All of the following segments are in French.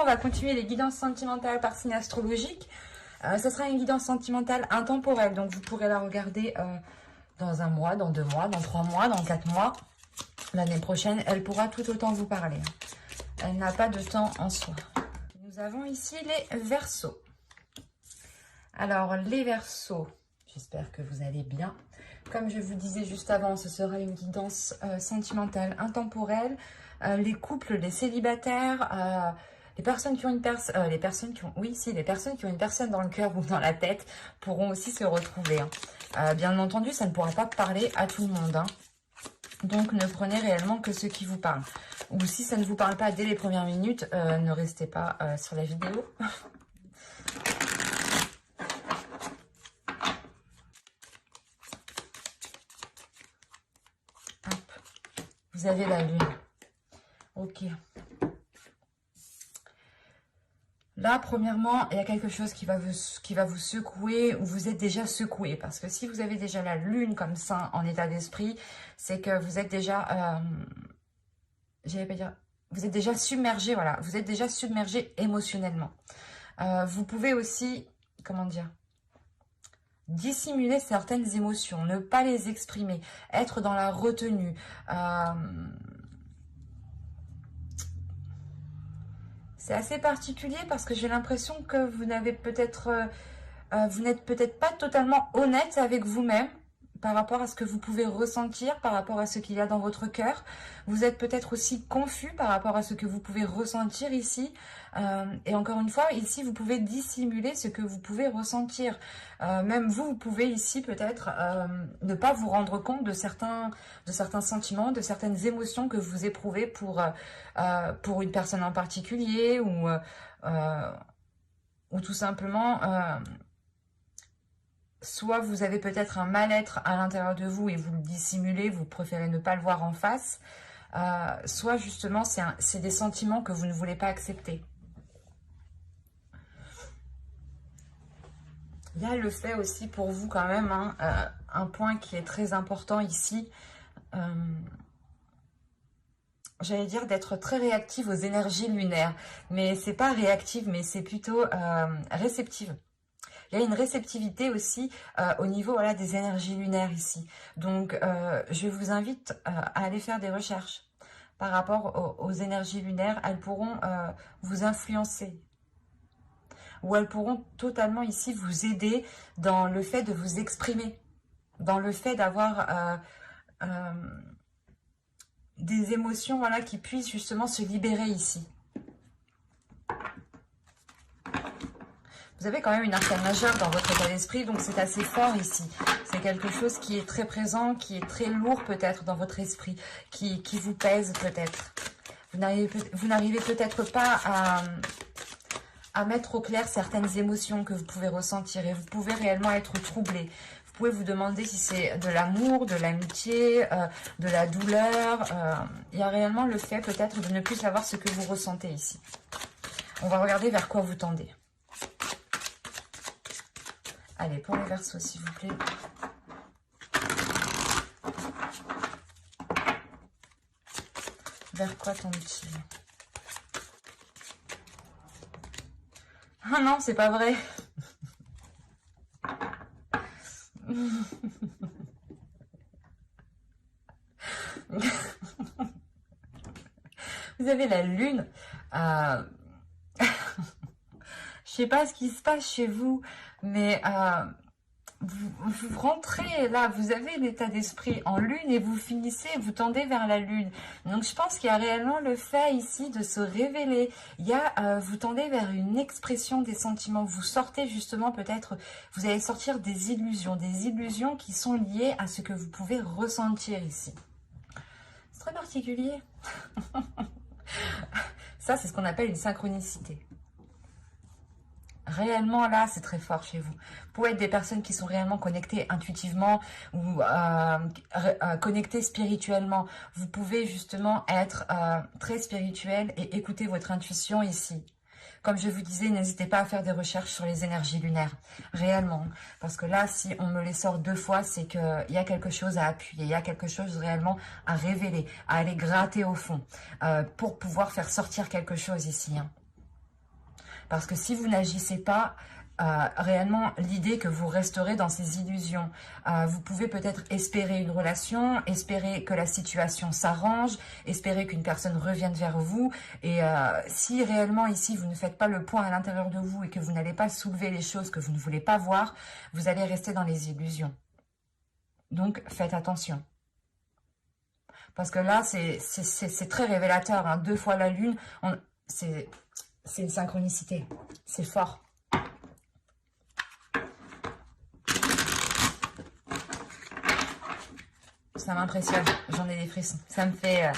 on va continuer les guidances sentimentales par signe astrologique. Ce sera une guidance sentimentale intemporelle, donc vous pourrez la regarder dans 1 mois, dans 2 mois, dans 3 mois, dans 4 mois. L'année prochaine, elle pourra tout autant vous parler. Elle n'a pas de temps en soi. Nous avons ici les Verseaux. Alors, les Verseaux, j'espère que vous allez bien. Comme je vous disais juste avant, ce sera une guidance sentimentale intemporelle. Les couples, les célibataires, les personnes qui ont une personne, les personnes qui ont une personne dans le cœur ou dans la tête pourront aussi se retrouver. Bien entendu, ça ne pourra pas parler à tout le monde. Donc, ne prenez réellement que ce qui vous parle. Ou si ça ne vous parle pas dès les premières minutes, ne restez pas sur la vidéo. Hop. Vous avez la lune. Ok. Là, premièrement, il y a quelque chose qui va vous secouer, ou vous êtes déjà secoué. Parce que si vous avez déjà la lune comme ça en état d'esprit, c'est que vous êtes déjà, vous êtes déjà submergé, voilà. Vous êtes déjà submergé émotionnellement. Vous pouvez aussi, comment dire, dissimuler certaines émotions, ne pas les exprimer, être dans la retenue. C'est assez particulier parce que j'ai l'impression que vous n'êtes peut-être pas totalement honnête avec vous-même par rapport à ce que vous pouvez ressentir, par rapport à ce qu'il y a dans votre cœur. Vous êtes peut-être aussi confus par rapport à ce que vous pouvez ressentir ici. Et encore une fois, ici, vous pouvez dissimuler ce que vous pouvez ressentir. Même vous pouvez ici peut-être ne pas vous rendre compte de certains sentiments, de certaines émotions que vous éprouvez pour une personne en particulier ou tout simplement... soit vous avez peut-être un mal-être à l'intérieur de vous et vous le dissimulez, vous préférez ne pas le voir en face. Soit justement, c'est des sentiments que vous ne voulez pas accepter. Il y a le fait aussi pour vous quand même, un point qui est très important ici. J'allais dire d'être très réactive aux énergies lunaires. Mais c'est pas réactive, mais c'est plutôt réceptive. Il y a une réceptivité aussi au niveau des énergies lunaires ici. Donc, je vous invite à aller faire des recherches par rapport aux énergies lunaires. Elles pourront vous influencer. Ou elles pourront totalement ici vous aider dans le fait de vous exprimer. Dans le fait d'avoir des émotions qui puissent justement se libérer ici. Vous avez quand même une arcane majeure dans votre état d'esprit, donc c'est assez fort ici. C'est quelque chose qui est très présent, qui est très lourd peut-être dans votre esprit, qui vous pèse peut-être. Vous n'arrivez peut-être pas à mettre au clair certaines émotions que vous pouvez ressentir et vous pouvez réellement être troublé. Vous pouvez vous demander si c'est de l'amour, de l'amitié, de la douleur. Il y a réellement le fait peut-être de ne plus savoir ce que vous ressentez ici. On va regarder vers quoi vous tendez. Allez, pour les Verseaux, s'il vous plaît. Vers quoi tendent-ils? Ah non, c'est pas vrai. Vous avez la lune. Je sais pas ce qui se passe chez vous, mais vous rentrez là, vous avez l'état d'esprit en lune et vous finissez, vous tendez vers la lune. Donc je pense qu'il y a réellement le fait ici de se révéler. Il y a, vous tendez vers une expression des sentiments. Vous sortez justement peut-être, vous allez sortir des illusions qui sont liées à ce que vous pouvez ressentir ici. C'est très particulier. Ça, c'est ce qu'on appelle une synchronicité. Réellement, là, c'est très fort chez vous. Vous pouvez être des personnes qui sont réellement connectées intuitivement ou connectées spirituellement. Vous pouvez justement être très spirituel et écouter votre intuition ici. Comme je vous disais, n'hésitez pas à faire des recherches sur les énergies lunaires. Réellement. Parce que là, si on me les sort 2 fois, c'est qu'il y a quelque chose à appuyer. Il y a quelque chose réellement à révéler, à aller gratter au fond. Pour pouvoir faire sortir quelque chose ici. Parce que si vous n'agissez pas, réellement l'idée que vous resterez dans ces illusions. Vous pouvez peut-être espérer une relation, espérer que la situation s'arrange, espérer qu'une personne revienne vers vous. Et si réellement ici vous ne faites pas le point à l'intérieur de vous et que vous n'allez pas soulever les choses que vous ne voulez pas voir, vous allez rester dans les illusions. Donc faites attention. Parce que là, c'est très révélateur. Hein. 2 fois la lune, c'est une synchronicité. C'est fort. Ça m'impressionne, j'en ai des frissons. Ça me fait...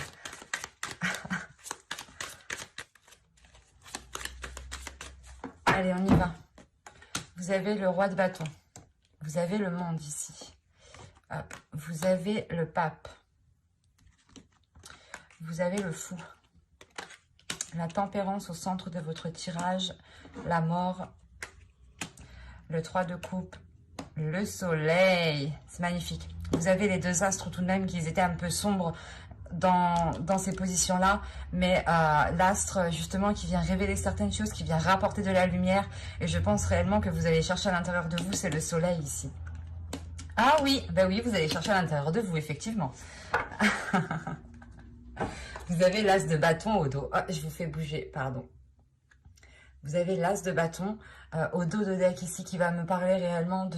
Allez, on y va. Vous avez le roi de bâton. Vous avez le monde ici. Hop. Vous avez le pape. Vous avez le fou. La tempérance au centre de votre tirage. La mort. Le 3 de coupe. Le soleil. C'est magnifique. Vous avez les 2 astres tout de même qui étaient un peu sombres dans ces positions-là. Mais l'astre, justement, qui vient révéler certaines choses, qui vient rapporter de la lumière. Et je pense réellement que vous allez chercher à l'intérieur de vous, c'est le soleil ici. Ah oui, ben oui, vous allez chercher à l'intérieur de vous, effectivement. Vous avez l'as de bâton au dos. Ah, je vous fais bouger, pardon. Vous avez l'as de bâton au dos de deck ici qui va me parler réellement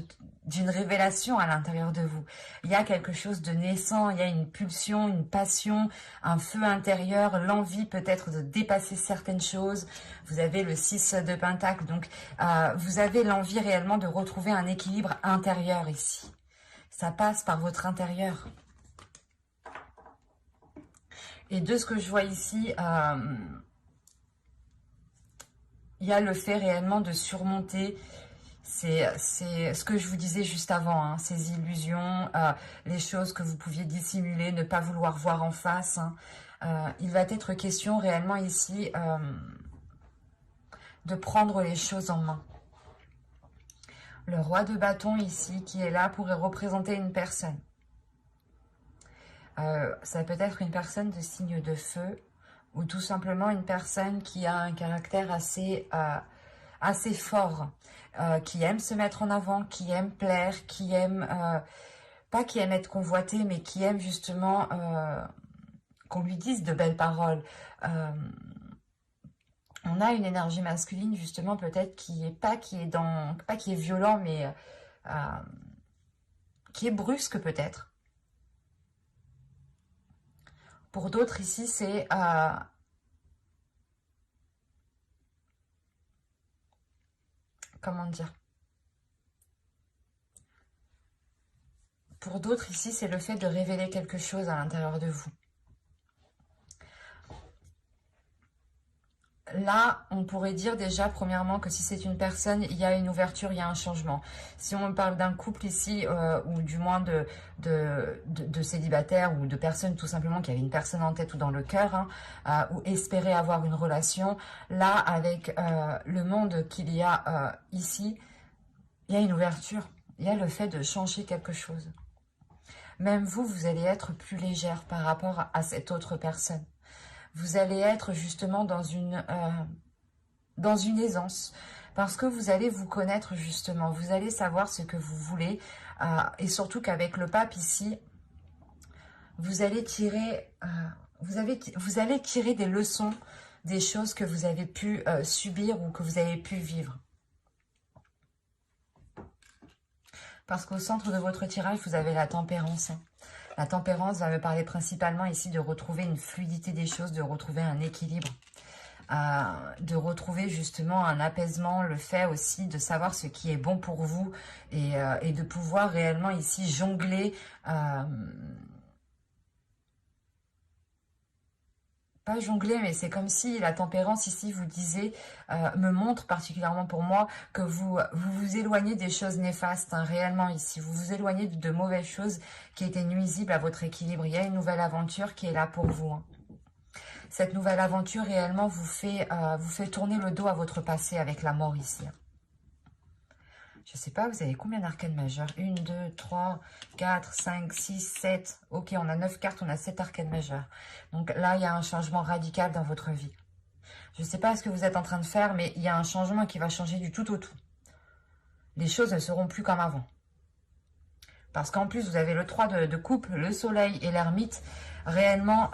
d'une révélation à l'intérieur de vous. Il y a quelque chose de naissant, il y a une pulsion, une passion, un feu intérieur, l'envie peut-être de dépasser certaines choses. Vous avez le 6 de pentacle, donc vous avez l'envie réellement de retrouver un équilibre intérieur ici. Ça passe par votre intérieur. Et de ce que je vois ici... il y a le fait réellement de surmonter, c'est ce que je vous disais juste avant, hein, ces illusions, les choses que vous pouviez dissimuler, ne pas vouloir voir en face. Hein. Il va être question réellement ici de prendre les choses en main. Le roi de bâton ici qui est là pourrait représenter une personne. Ça peut être une personne de signe de feu, ou tout simplement une personne qui a un caractère assez fort, qui aime se mettre en avant, qui aime plaire, qui aime, pas qui aime être convoité, mais qui aime justement qu'on lui dise de belles paroles. On a une énergie masculine justement peut-être qui est violent, mais qui est brusque peut-être. Pour d'autres ici, c'est comment dire? Pour d'autres ici, c'est le fait de révéler quelque chose à l'intérieur de vous. Là, on pourrait dire déjà, premièrement, que si c'est une personne, il y a une ouverture, il y a un changement. Si on parle d'un couple ici, ou du moins de célibataires, ou de personnes tout simplement qui avaient une personne en tête ou dans le cœur, hein, ou espéraient avoir une relation, là, avec le monde qu'il y a ici, il y a une ouverture. Il y a le fait de changer quelque chose. Même vous, vous allez être plus légère par rapport à cette autre personne. Vous allez être justement dans une aisance, parce que vous allez vous connaître justement, vous allez savoir ce que vous voulez, et surtout qu'avec le pape ici, vous allez tirer, vous allez tirer des leçons, des choses que vous avez pu subir ou que vous avez pu vivre. Parce qu'au centre de votre tirage, vous avez la tempérance. Hein. La tempérance va me parler principalement ici de retrouver une fluidité des choses, de retrouver un équilibre, de retrouver justement un apaisement, le fait aussi de savoir ce qui est bon pour vous et de pouvoir réellement ici jongler, pas jongler, mais c'est comme si la tempérance ici vous disait, me montre particulièrement pour moi que vous éloignez des choses néfastes, hein, réellement ici. Vous vous éloignez de mauvaises choses qui étaient nuisibles à votre équilibre. Il y a une nouvelle aventure qui est là pour vous. Hein. Cette nouvelle aventure réellement vous fait tourner le dos à votre passé avec la mort ici. Je sais pas, vous avez combien d'arcanes majeures? 1, 2, 3, 4, 5, 6, 7. Ok, on a 9 cartes, on a 7 arcanes majeures. Donc là, il y a un changement radical dans votre vie. Je ne sais pas ce que vous êtes en train de faire, mais il y a un changement qui va changer du tout au tout. Les choses ne seront plus comme avant. Parce qu'en plus, vous avez le 3 de coupe, le soleil et l'ermite. Réellement,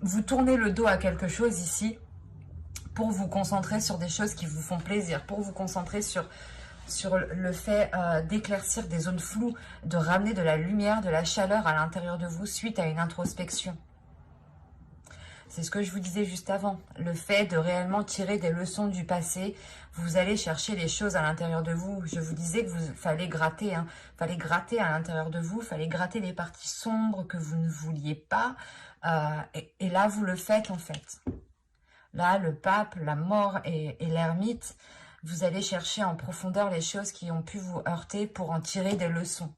vous tournez le dos à quelque chose ici pour vous concentrer sur des choses qui vous font plaisir, pour vous concentrer sur le fait d'éclaircir des zones floues, de ramener de la lumière, de la chaleur à l'intérieur de vous suite à une introspection. C'est ce que je vous disais juste avant, le fait de réellement tirer des leçons du passé. Vous allez chercher les choses à l'intérieur de vous. Je vous disais que fallait gratter, fallait gratter à l'intérieur de vous, fallait gratter les parties sombres que vous ne vouliez pas. Et là, vous le faites en fait. Là, le pape, la mort et l'ermite, vous allez chercher en profondeur les choses qui ont pu vous heurter pour en tirer des leçons.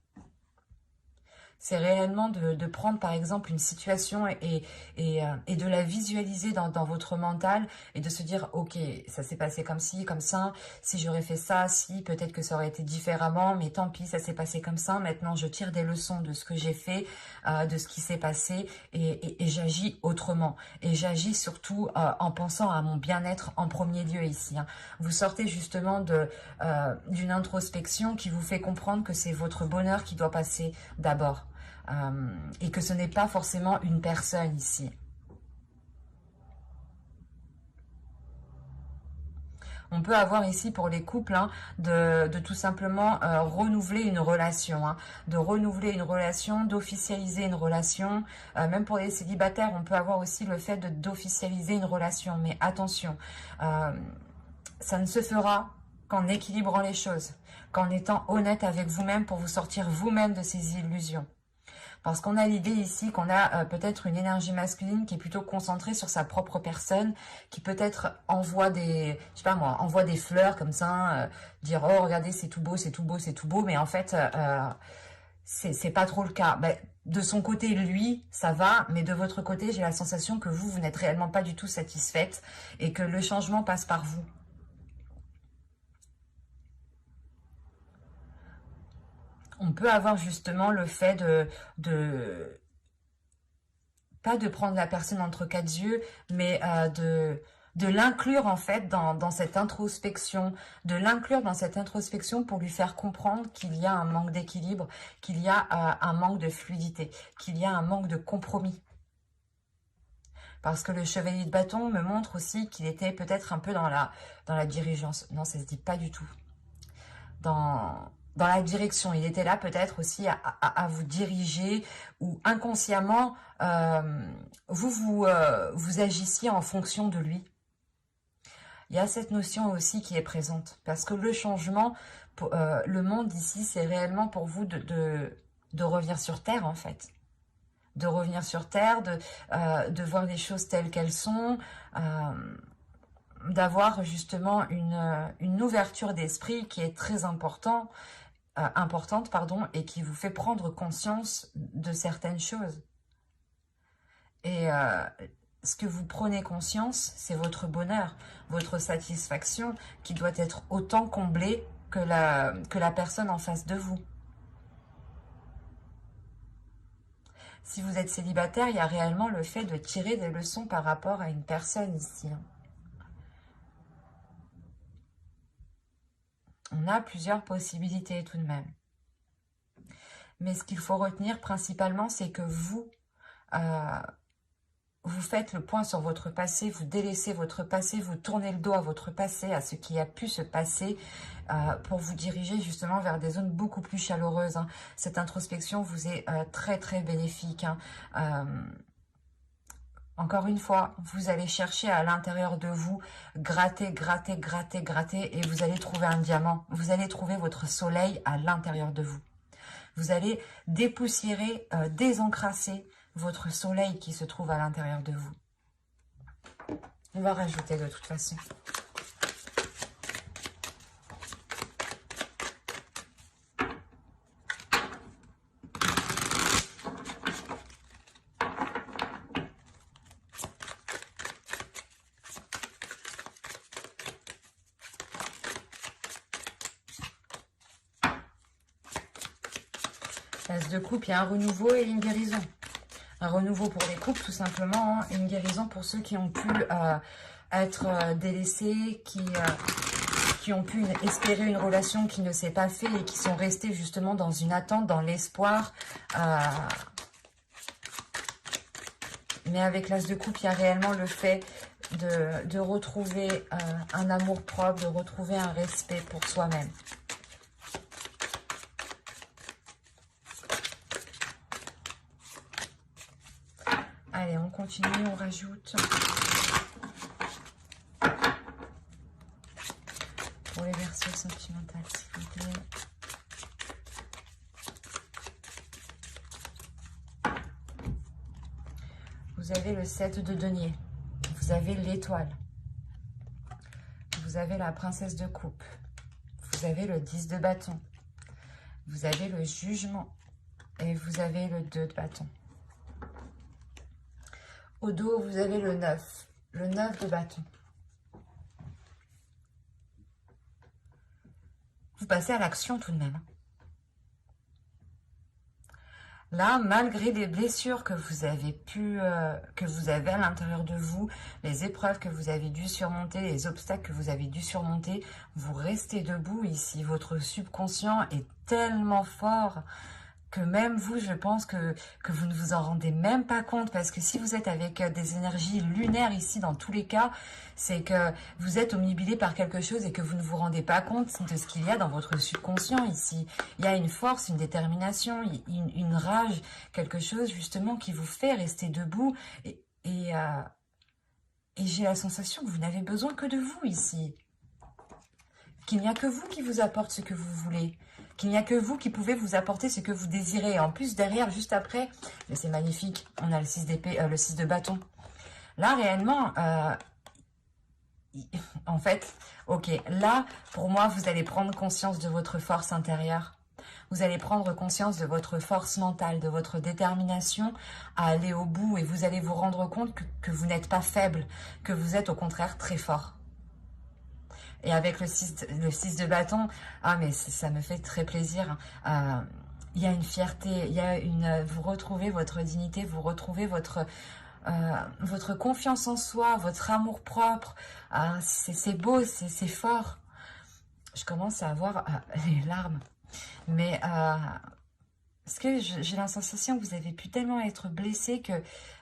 C'est réellement de prendre par exemple une situation et de la visualiser dans votre mental et de se dire ok, ça s'est passé comme ci, comme ça, si j'aurais fait ça, si peut-être que ça aurait été différemment, mais tant pis, ça s'est passé comme ça, maintenant je tire des leçons de ce que j'ai fait, de ce qui s'est passé et j'agis autrement. Et j'agis surtout en pensant à mon bien-être en premier lieu ici. Vous sortez justement d'une introspection qui vous fait comprendre que c'est votre bonheur qui doit passer d'abord. Et que ce n'est pas forcément une personne ici. On peut avoir ici pour les couples de tout simplement renouveler une relation, de renouveler une relation, d'officialiser une relation. Même pour les célibataires, on peut avoir aussi le fait d'officialiser une relation. Mais attention, ça ne se fera qu'en équilibrant les choses, qu'en étant honnête avec vous-même pour vous sortir vous-même de ces illusions. Parce qu'on a l'idée ici qu'on a peut-être une énergie masculine qui est plutôt concentrée sur sa propre personne, qui peut-être envoie des, je sais pas moi, envoie des fleurs comme ça, dire oh regardez c'est tout beau, c'est tout beau, c'est tout beau, mais en fait c'est pas trop le cas. Ben, de son côté lui ça va, mais de votre côté j'ai la sensation que vous n'êtes réellement pas du tout satisfaite et que le changement passe par vous. On peut avoir justement le fait pas de prendre la personne entre quatre yeux, mais de l'inclure en fait dans cette introspection, de l'inclure dans cette introspection pour lui faire comprendre qu'il y a un manque d'équilibre, qu'il y a un manque de fluidité, qu'il y a un manque de compromis. Parce que le chevalier de bâton me montre aussi qu'il était peut-être un peu dans la dirigeance. Non, ça se dit pas du tout. Dans la direction. Il était là peut-être aussi à vous diriger ou inconsciemment, vous agissiez en fonction de lui. Il y a cette notion aussi qui est présente parce que le changement, le monde ici, c'est réellement pour vous de revenir sur Terre en fait. De revenir sur Terre, de voir les choses telles qu'elles sont, d'avoir justement une ouverture d'esprit qui est très importante, et qui vous fait prendre conscience de certaines choses. Et ce que vous prenez conscience, c'est votre bonheur, votre satisfaction qui doit être autant comblée que la personne en face de vous. Si vous êtes célibataire, il y a réellement le fait de tirer des leçons par rapport à une personne ici. On a plusieurs possibilités tout de même. Mais ce qu'il faut retenir principalement, c'est que vous faites le point sur votre passé, vous délaissez votre passé, vous tournez le dos à votre passé, à ce qui a pu se passer pour vous diriger justement vers des zones beaucoup plus chaleureuses. Cette introspection vous est très très bénéfique. Encore une fois, vous allez chercher à l'intérieur de vous, gratter, gratter, gratter, gratter, et vous allez trouver un diamant. Vous allez trouver votre soleil à l'intérieur de vous. Vous allez dépoussiérer, désencrasser votre soleil qui se trouve à l'intérieur de vous. On va rajouter de toute façon. L'As de coupe, il y a un renouveau et une guérison. Un renouveau pour les couples, tout simplement, et une guérison pour ceux qui ont pu être délaissés, qui ont pu espérer une relation qui ne s'est pas fait et qui sont restés justement dans une attente, dans l'espoir. Mais avec l'As de coupe, il y a réellement le fait de retrouver un amour propre, de retrouver un respect pour soi-même. Allez, on continue, on rajoute. Pour les versions sentimentales, s'il vous plaît. Vous avez le 7 de denier. Vous avez l'étoile. Vous avez la princesse de coupe. Vous avez le 10 de bâton. Vous avez le jugement. Et vous avez le 2 de bâton. Au dos, vous avez le 9. Le 9 de bâton. Vous passez à l'action tout de même. Là, malgré les blessures que vous avez à l'intérieur de vous, les épreuves que vous avez dû surmonter, les obstacles que vous avez dû surmonter, vous restez debout ici. Votre subconscient est tellement fort que même vous, je pense que vous ne vous en rendez même pas compte, parce que si vous êtes avec des énergies lunaires ici, dans tous les cas, c'est que vous êtes omnibulé par quelque chose et que vous ne vous rendez pas compte de ce qu'il y a dans votre subconscient ici. Il y a une force, une détermination, une rage, quelque chose justement qui vous fait rester debout et j'ai la sensation que vous n'avez besoin que de vous ici. Qu'il n'y a que vous qui vous apporte ce que vous voulez. Qu'il n'y a que vous qui pouvez vous apporter ce que vous désirez. Et en plus, derrière, juste après, mais c'est magnifique, on a le 6 d'épée, le 6 de bâton. Là, réellement, en fait, ok, là, pour moi, vous allez prendre conscience de votre force intérieure. Vous allez prendre conscience de votre force mentale, de votre détermination à aller au bout. Et vous allez vous rendre compte que vous n'êtes pas faible, que vous êtes au contraire très fort. Et avec le 6 de bâton, ah mais ça me fait très plaisir. Il y a une fierté, vous retrouvez votre dignité, vous retrouvez votre confiance en soi, votre amour propre. C'est beau, c'est fort. Je commence à avoir les larmes. Mais parce que j'ai la sensation que vous avez pu tellement être blessé que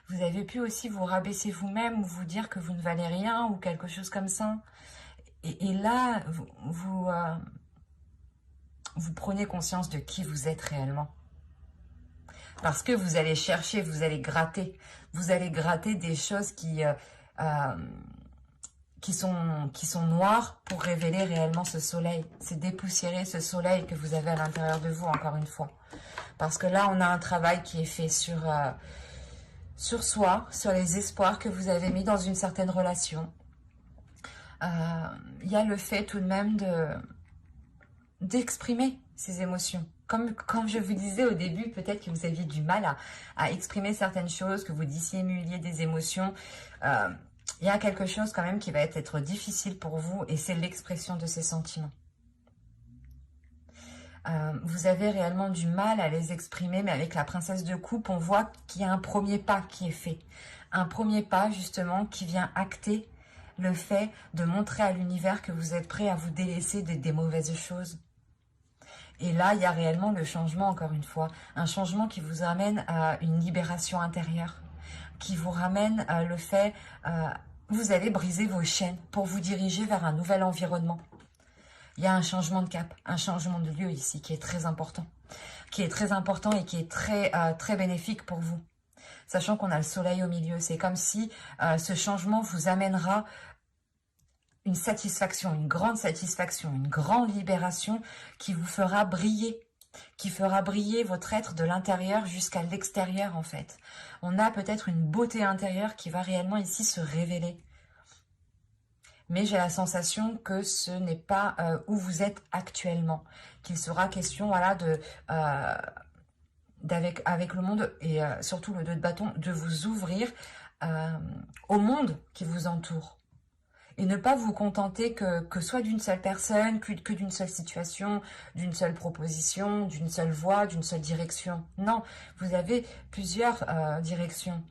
vous avez pu aussi vous rabaisser vous-même ou vous dire que vous ne valez rien ou quelque chose comme ça. Et là, vous prenez conscience de qui vous êtes réellement. Parce que vous allez chercher, vous allez gratter. Vous allez gratter des choses qui sont noires pour révéler réellement ce soleil. C'est dépoussiérer ce soleil que vous avez à l'intérieur de vous, encore une fois. Parce que là, on a un travail qui est fait sur soi, sur les espoirs que vous avez mis dans une certaine relation. Il y a le fait tout de même d'exprimer ces émotions. Comme je vous disais au début, peut-être que vous aviez du mal à exprimer certaines choses, que vous dissimuliez des émotions. Il y a quelque chose quand même qui va être difficile pour vous et c'est l'expression de ces sentiments. Vous avez réellement du mal à les exprimer, mais avec la princesse de coupe, on voit qu'il y a un premier pas qui est fait. Un premier pas justement qui vient acter le fait de montrer à l'univers que vous êtes prêt à vous délaisser des mauvaises choses. Et là, il y a réellement le changement, encore une fois. Un changement qui vous ramène à une libération intérieure. Qui vous ramène à le fait... vous allez briser vos chaînes pour vous diriger vers un nouvel environnement. Il y a un changement de cap, un changement de lieu ici qui est très important. Qui est très important et qui est très bénéfique pour vous. Sachant qu'on a le soleil au milieu. C'est comme si ce changement vous amènera une satisfaction, une grande libération qui vous fera briller votre être de l'intérieur jusqu'à l'extérieur en fait. On a peut-être une beauté intérieure qui va réellement ici se révéler. Mais j'ai la sensation que ce n'est pas où vous êtes actuellement. Qu'il sera question voilà, avec le monde et surtout le 2 de bâton, de vous ouvrir au monde qui vous entoure. Et ne pas vous contenter que soit d'une seule personne, que d'une seule situation, d'une seule proposition, d'une seule voie, d'une seule direction. Non, vous avez plusieurs directions.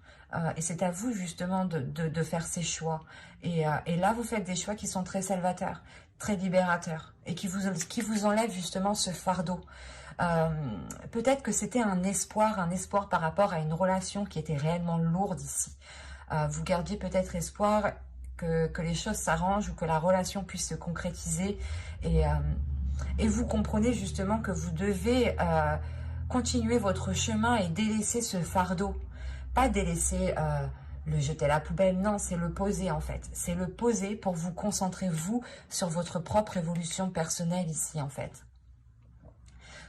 Et c'est à vous justement de faire ces choix. Et là, vous faites des choix qui sont très salvateurs, très libérateurs, et qui vous enlèvent justement ce fardeau. Peut-être que c'était un espoir par rapport à une relation qui était réellement lourde ici. Vous gardiez peut-être espoir que les choses s'arrangent ou que la relation puisse se concrétiser. Et vous comprenez justement que vous devez continuer votre chemin et délaisser ce fardeau. Pas délaisser, le jeter à la poubelle, non, c'est le poser en fait. C'est le poser pour vous concentrer, vous, sur votre propre évolution personnelle ici en fait.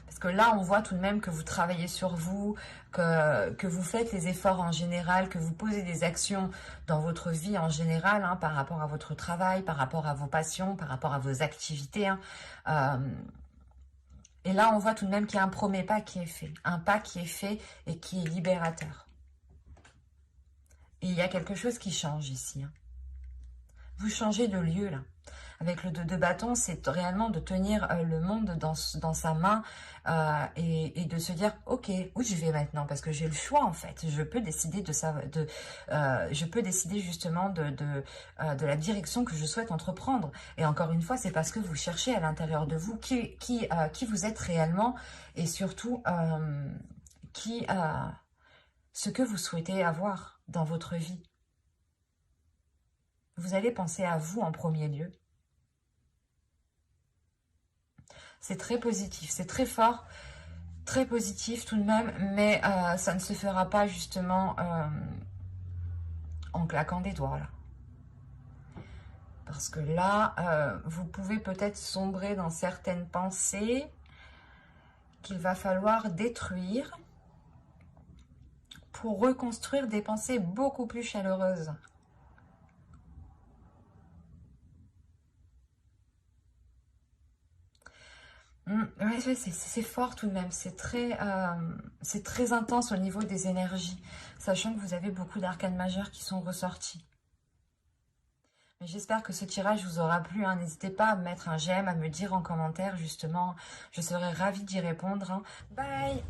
Parce que là, on voit tout de même que vous travaillez sur vous, que vous faites les efforts en général, que vous posez des actions dans votre vie en général, hein, par rapport à votre travail, par rapport à vos passions, par rapport à vos activités. Hein. Et là, on voit tout de même qu'il y a un premier pas qui est fait. Un pas qui est fait et qui est libérateur. Et il y a quelque chose qui change ici. Hein. Vous changez de lieu, là. Avec le 2 de bâton, c'est réellement de tenir le monde dans sa main et de se dire, ok, où je vais maintenant? Parce que j'ai le choix, en fait. Je peux décider je peux décider justement de la direction que je souhaite entreprendre. Et encore une fois, c'est parce que vous cherchez à l'intérieur de vous qui vous êtes réellement et surtout ce que vous souhaitez avoir dans votre vie. Vous allez penser à vous en premier lieu. C'est très positif, c'est très fort, très positif tout de même, mais ça ne se fera pas justement en claquant des doigts là. Parce que là, vous pouvez peut-être sombrer dans certaines pensées qu'il va falloir détruire pour reconstruire des pensées beaucoup plus chaleureuses. Ouais, c'est fort tout de même, c'est très intense au niveau des énergies, sachant que vous avez beaucoup d'arcanes majeures qui sont ressortis. Mais j'espère que ce tirage vous aura plu, hein. N'hésitez pas à me mettre un j'aime, à me dire en commentaire justement, je serai ravie d'y répondre. Hein. Bye!